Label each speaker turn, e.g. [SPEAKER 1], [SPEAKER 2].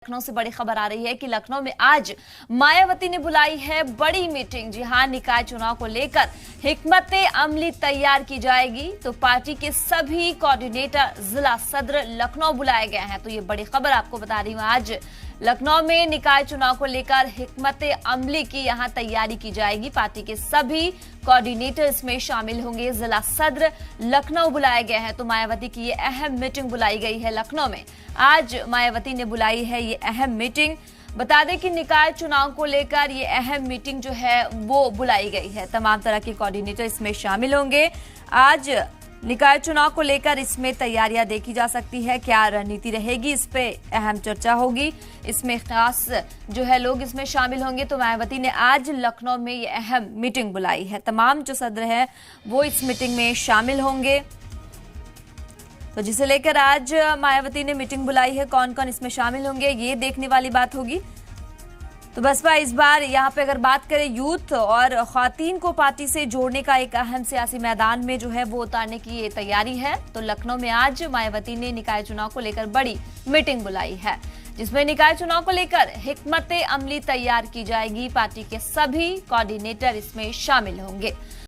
[SPEAKER 1] लखनऊ से बड़ी खबर आ रही है कि लखनऊ में आज मायावती ने बुलाई है बड़ी मीटिंग। जी हां, निकाय चुनाव को लेकर हिकमत अमली तैयार की जाएगी। तो पार्टी के सभी कोऑर्डिनेटर जिला सदर लखनऊ बुलाए गए हैं। तो ये बड़ी खबर आपको बता रही हूं, आज लखनऊ में निकाय चुनाव को लेकर हिकमत अमली की यहां तैयारी की जाएगी। पार्टी के सभी कोऑर्डिनेटर इसमें शामिल होंगे। जिला सदर लखनऊ बुलाए गए हैं। तो मायावती की ये अहम मीटिंग बुलाई गई है लखनऊ में। आज मायावती ने बुलाई है ये अहम मीटिंग। बता दें कि निकाय चुनाव को लेकर ये अहम मीटिंग जो है वो बुलाई गई है। तमाम तरह के कोऑर्डिनेटर इसमें शामिल होंगे। आज निकाय चुनाव को लेकर इसमें तैयारियां देखी जा सकती है, क्या रणनीति रहेगी, इस पे अहम चर्चा होगी। इसमें खास जो है लोग इसमें शामिल होंगे। तो मायावती ने आज लखनऊ में ये अहम मीटिंग बुलाई है। तमाम जो सदर है वो इस मीटिंग में शामिल होंगे। तो जिसे लेकर आज मायावती ने मीटिंग बुलाई है, कौन कौन इसमें शामिल होंगे ये देखने वाली बात होगी। तो बसपा इस बार यहाँ पे अगर बात करें यूथ और ख्वातीन को पार्टी से जोड़ने का एक अहम सियासी मैदान में जो है वो उतारने की ये तैयारी है। तो लखनऊ में आज मायावती ने निकाय चुनाव को लेकर बड़ी मीटिंग बुलाई है, जिसमें निकाय चुनाव को लेकर हिकमत अमली तैयार की जाएगी। पार्टी के सभी कोऑर्डिनेटर इसमें शामिल होंगे।